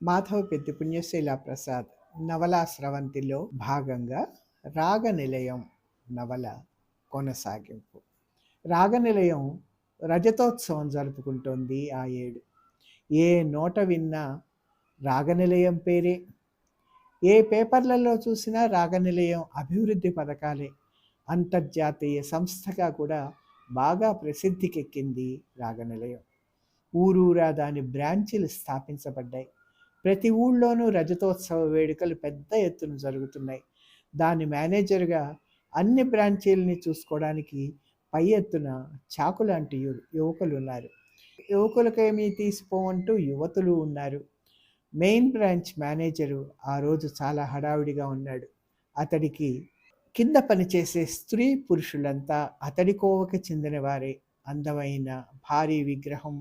మాధవపెద్ది పుణ్యశీల ప్రసాద్ నవలా స్రవంతిలో భాగంగా రాగనిలయం నవల కొనసాగింపు. రాగనిలయం రజతోత్సవం జరుపుకుంటోంది ఆ ఏడు. ఏ నోట విన్నా రాగనిలయం పేరే. ఏ పేపర్లలో చూసినా రాగనిలయం అభివృద్ధి పథకాలే. అంతర్జాతీయ సంస్థగా కూడా బాగా ప్రసిద్ధికెక్కింది రాగనిలయం. ఊరూరా దాని బ్రాంచీలు స్థాపించబడ్డాయి. ప్రతి ఊళ్ళోనూ రజతోత్సవ వేడుకలు పెద్ద ఎత్తున జరుగుతున్నాయి. దాని మేనేజర్గా అన్ని బ్రాంచీలని చూసుకోవడానికి పై ఎత్తున చాకులాంటి యువకులు ఉన్నారు. యువకులకేమీ తీసిపోవంటూ యువతులు ఉన్నారు. మెయిన్ బ్రాంచ్ మేనేజరు ఆ రోజు చాలా హడావిడిగా ఉన్నాడు. అతడికి కింద పనిచేసే స్త్రీ పురుషులంతా అతడి కోవకి చెందిన వారే. అందమైన భారీ విగ్రహం,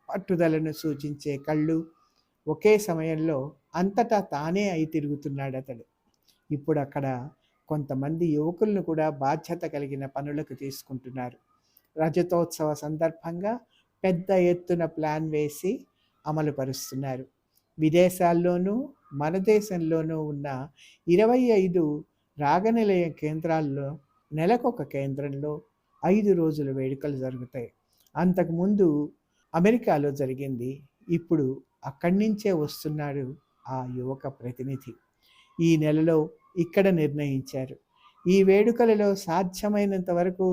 పట్టుదలను సూచించే కళ్ళు. ఒకే సమయంలో అంతటా తానే అయి తిరుగుతున్నాడు అతడు. ఇప్పుడు అక్కడ కొంతమంది యువకులను కూడా బాధ్యత కలిగిన పనులకు తీసుకుంటున్నారు. రజతోత్సవ సందర్భంగా పెద్ద ఎత్తున ప్లాన్ వేసి అమలు పరుస్తున్నారు. విదేశాల్లోనూ మన దేశంలోనూ ఉన్న 25 రాగనిలయ కేంద్రాల్లో నెలకొక కేంద్రంలో 5 రోజుల వేడుకలు జరుగుతాయి. అంతకుముందు అమెరికాలో జరిగింది. ఇప్పుడు అక్కడి నుంచే వస్తున్నాడు ఆ యువక ప్రతినిధి. ఈ నెలలో ఇక్కడ నిర్ణయించారు. ఈ వేడుకలలో సాధ్యమైనంత వరకు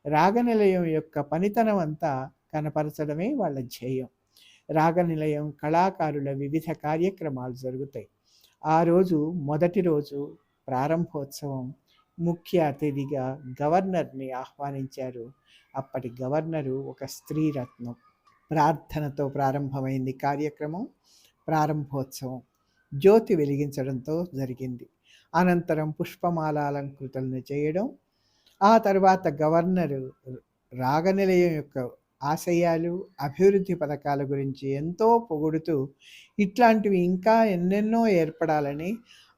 రాగనిలయం యొక్క పనితనం అంతా కనపరచడమే వాళ్ళ ధ్యేయం. రాగనిలయం కళాకారుల వివిధ కార్యక్రమాలు జరుగుతాయి. ఆ రోజు మొదటి రోజు ప్రారంభోత్సవం. ముఖ్య అతిథిగా గవర్నర్ని ఆహ్వానించారు. అప్పటి గవర్నరు ఒక స్త్రీరత్నం. ప్రార్థనతో ప్రారంభమైంది కార్యక్రమం. ప్రారంభోత్సవం జ్యోతి వెలిగించడంతో జరిగింది. అనంతరం పుష్పమాలాలంకృతులను చేయడం. ఆ తర్వాత గవర్నరు రాగనిలయం యొక్క ఆశయాలు, అభివృద్ధి పథకాల గురించి ఎంతో పొగుడుతూ ఇట్లాంటివి ఇంకా ఎన్నెన్నో ఏర్పడాలని,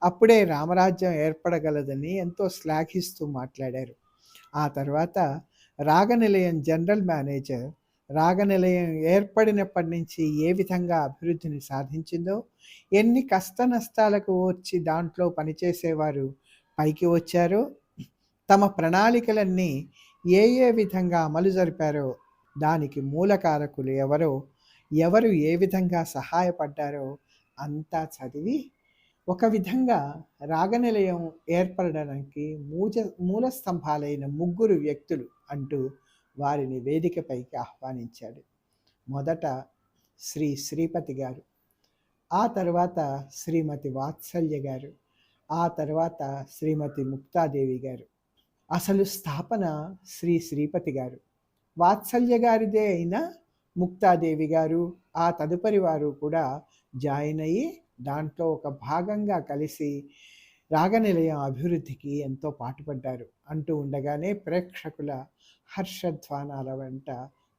అప్పుడే రామరాజ్యం ఏర్పడగలదని ఎంతో శ్లాఘిస్తూ మాట్లాడారు. ఆ తర్వాత రాగనిలయం జనరల్ మేనేజర్ రాగనిలయం ఏర్పడినప్పటి నుంచి ఏ విధంగా అభివృద్ధిని సాధించిందో, ఎన్ని కష్ట నష్టాలకు వచ్చి దాంట్లో పనిచేసేవారు పైకి వచ్చారో, తమ ప్రణాళికలన్నీ ఏ విధంగా అమలు జరిపారో, దానికి మూలకారకులు ఎవరు ఏ విధంగా సహాయపడ్డారో అంతా చదివి, ఒక విధంగా రాగనిలయం ఏర్పడడానికి మూల స్తంభాలైన 3 వ్యక్తులు అంటూ వారిని వేదికపైకి ఆహ్వానించాడు. మొదట శ్రీపతి గారు, ఆ తర్వాత శ్రీమతి వాత్సల్య గారు, ఆ తర్వాత శ్రీమతి ముక్తాదేవి గారు. అసలు స్థాపన శ్రీపతి గారు, వాత్సల్య గారిదే అయినా ముక్తాదేవి గారు ఆ తదుపరి వారు కూడా జాయిన్ అయ్యి దాంట్లో ఒక భాగంగా కలిసి రాగనిలయం అభివృద్ధికి ఎంతో పాటుపడ్డారు. అంటూ ఉండగానే ప్రేక్షకుల హర్షధ్వానాల వెంట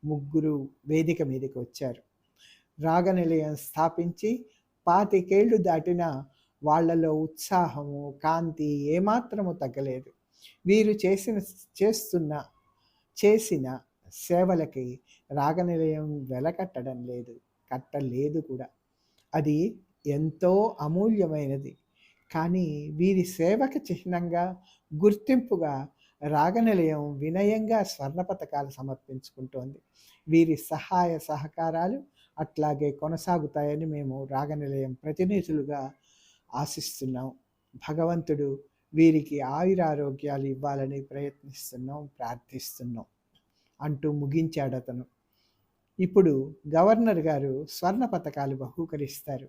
3 వేదిక మీదకి వచ్చారు. రాగనిలయం స్థాపించి 25 ఏళ్ళు దాటినా వాళ్లలో ఉత్సాహము, కాంతి ఏమాత్రము తగ్గలేదు. వీరు చేసిన సేవలకి రాగనిలయం కట్టలేదు కూడా. అది ఎంతో అమూల్యమైనది. కానీ వీరి సేవకు చిహ్నంగా, గుర్తింపుగా రాగనిలయం వినయంగా స్వర్ణ పతకాలు సమర్పించుకుంటోంది. వీరి సహాయ సహకారాలు అట్లాగే కొనసాగుతాయని మేము రాగనిలయం ప్రతినిధులుగా ఆశిస్తున్నాం. భగవంతుడు వీరికి ఆయురారోగ్యాలు ఇవ్వాలని ప్రయత్నిస్తున్నాం, ప్రార్థిస్తున్నాం అంటూ ముగించాడు అతను. ఇప్పుడు గవర్నర్ గారు స్వర్ణ పతకాలు బహూకరిస్తారు.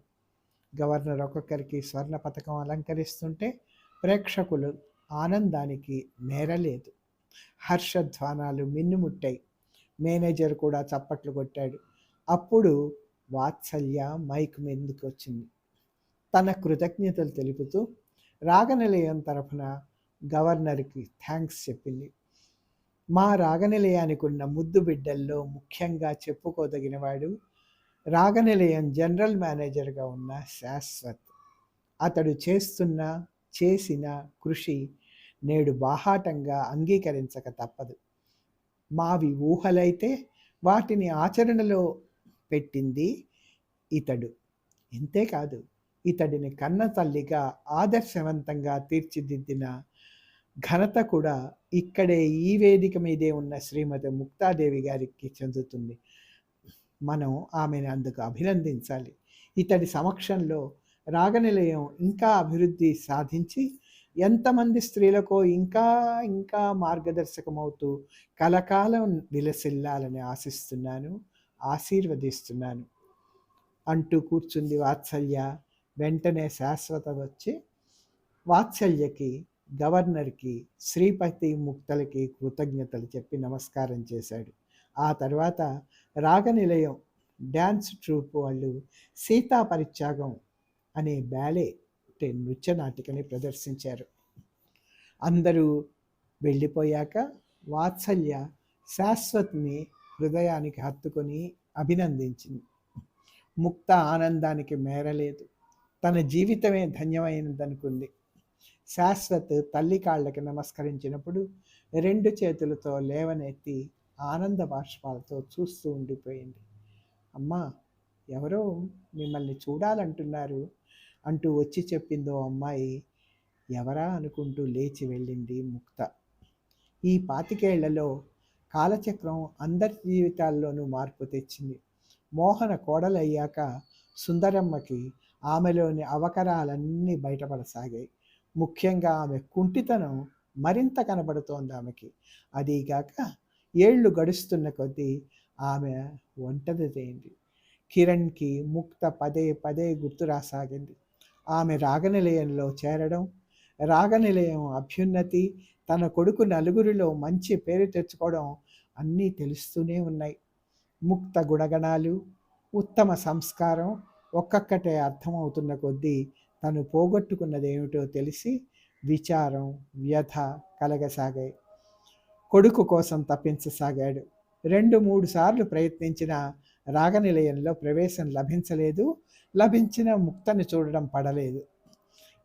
గవర్నర్ ఒక్కొక్కరికి స్వర్ణ పతకం అలంకరిస్తుంటే ప్రేక్షకులు ఆనందానికి మేరలేదు. హర్షధ్వానాలు మిన్నుముట్టాయి. మేనేజర్ కూడా చప్పట్లు కొట్టాడు. అప్పుడు వాత్సల్య మైక్ మీదకి వచ్చింది. తన కృతజ్ఞతలు తెలుపుతూ రాగనిలయం తరఫున గవర్నర్కి థ్యాంక్స్ చెప్పింది. మా రాగనిలయానికి ఉన్న ముద్దు బిడ్డల్లో ముఖ్యంగా చెప్పుకోదగినవాడు రాగనిలయం జనరల్ మేనేజర్గా ఉన్న శాశ్వత్. అతడు చేసిన కృషి నేడు బాహాటంగా అంగీకరించక తప్పదు. మావి ఊహలైతే వాటిని ఆచరణలో పెట్టింది ఇతడు. ఇంతేకాదు ఇతడిని కన్న తల్లిగా ఆదర్శవంతంగా తీర్చిదిద్దిన ఘనత కూడా ఇక్కడే ఈ వేదిక మీదే ఉన్న శ్రీమతి ముక్తాదేవి గారికి చెందుతుంది. మనం ఆమెను అందుకు అభినందించాలి. ఇతడి సమక్షంలో రాగనిలయం ఇంకా అభివృద్ధి సాధించి ఎంతమంది స్త్రీలకో ఇంకా ఇంకా మార్గదర్శకమవుతూ కలకాలం విలసిల్లాలని ఆశిస్తున్నాను, ఆశీర్వదిస్తున్నాను అంటూ కూర్చుంది వాత్సల్య. వెంటనే శాశ్వత వచ్చి వాత్సల్యకి, గవర్నర్కి, శ్రీపతి ముక్తలకి కృతజ్ఞతలు చెప్పి నమస్కారం చేశాడు. ఆ తర్వాత రాగనిలయం డ్యాన్స్ ట్రూప్ వాళ్ళు సీతా పరిత్యాగం అనే బ్యాలే నృత్య నాటికని ప్రదర్శించారు. అందరూ వెళ్ళిపోయాక వాత్సల్య శాశ్వత్ని హృదయానికి హత్తుకొని అభినందించింది. ముక్త ఆనందానికి మేరలేదు. తన జీవితమే ధన్యమైనదనుకుంది. శాశ్వత్ తల్లి కాళ్ళకి నమస్కరించినప్పుడు 2 చేతులతో లేవనెత్తి ఆనంద బాష్పాలతో చూస్తూ ఉండిపోయింది. అమ్మా, ఎవరో మిమ్మల్ని చూడాలంటున్నారు అంటూ వచ్చి చెప్పిందో అమ్మాయి. ఎవరా అనుకుంటూ లేచి వెళ్ళింది ముక్త. ఈ 25 ఏళ్లలో కాలచక్రం అందరి జీవితాల్లోనూ మార్పు తెచ్చింది. మోహన కోడలయ్యాక సుందరమ్మకి ఆమెలోని అవకరాలన్నీ బయటపడసాగాయి. ముఖ్యంగా ఆమె కుంటితనం మరింత కనబడుతోంది ఆమెకి. అదీగాక ఏళ్ళు గడుస్తున్న కొద్దీ ఆమె ఒంటరిదైంది. కిరణ్కి ముక్త పదే పదే గుర్తు రాసాగింది. ఆమె రాగనిలయంలో చేరడం, రాగనిలయం అభ్యున్నతి, తన కొడుకు నలుగురిలో మంచి పేరు తెచ్చుకోవడం అన్నీ తెలుస్తూనే ఉన్నాయి. ముక్త గుణగణాలు, ఉత్తమ సంస్కారం ఒక్కొక్కటే అర్థమవుతున్న కొద్దీ తను పోగొట్టుకున్నదేమిటో తెలిసి విచారం, వ్యధ కలగసాగాయి. కొడుకు కోసం తప్పించసాగాడు. 2-3 సార్లు ప్రయత్నించిన రాగనిలయంలో ప్రవేశం లభించలేదు. లభించిన ముక్తను చూడడం పడలేదు.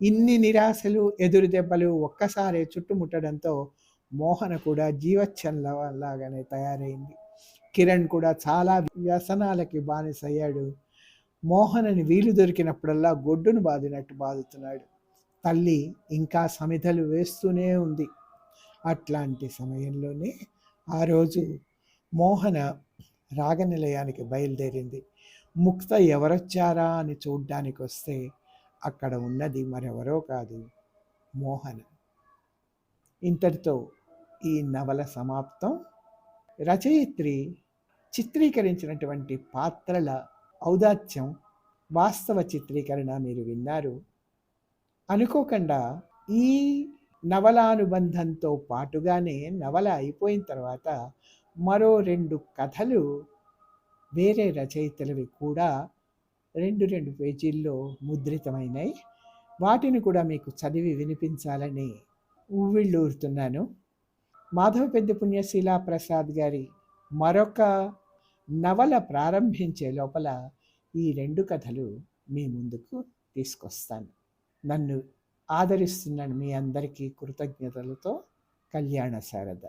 ఇన్ని నిరాశలు, ఎదురు దెబ్బలు ఒక్కసారే చుట్టుముట్టడంతో మోహన కూడా జీవచ్ఛంలాగానే తయారైంది. కిరణ్ కూడా చాలా వ్యసనాలకి బానిసయ్యాడు. మోహనని వీలు దొరికినప్పుడల్లా గొడ్డును బాదినట్టు బాదుతున్నాడు. తల్లి ఇంకా సమిధలు వేస్తూనే ఉంది. అట్లాంటి సమయంలోనే ఆ రోజు మోహన రాగనిలయానికి బయలుదేరింది. ముక్త ఎవరొచ్చారా అని చూడ్డానికి వస్తే అక్కడ ఉన్నది మరెవరో కాదు, మోహన. ఇంతటితో ఈ నవల సమాప్తం. రచయిత్రి చిత్రీకరించినటువంటి పాత్రల ఔదాత్యం, వాస్తవ చిత్రీకరణ మీరు విన్నారు. అనుకోకుండా ఈ నవలానుబంధంతో పాటుగానే నవల అయిపోయిన తర్వాత మరో 2 కథలు వేరే రచయితలవి కూడా 2 పేజీల్లో ముద్రితమైనాయి. వాటిని కూడా మీకు చదివి వినిపించాలని ఉవ్విళ్ళూరుతున్నాను. మాధవ పెద్ద పుణ్యశీలా ప్రసాద్ గారి మరొక నవల ప్రారంభించే లోపల ఈ 2 కథలు మీ ముందుకు తీసుకొస్తాను. నన్ను ఆదరిస్తున్న మీ అందరికీ కృతజ్ఞతలతో కళ్యాణ శారద.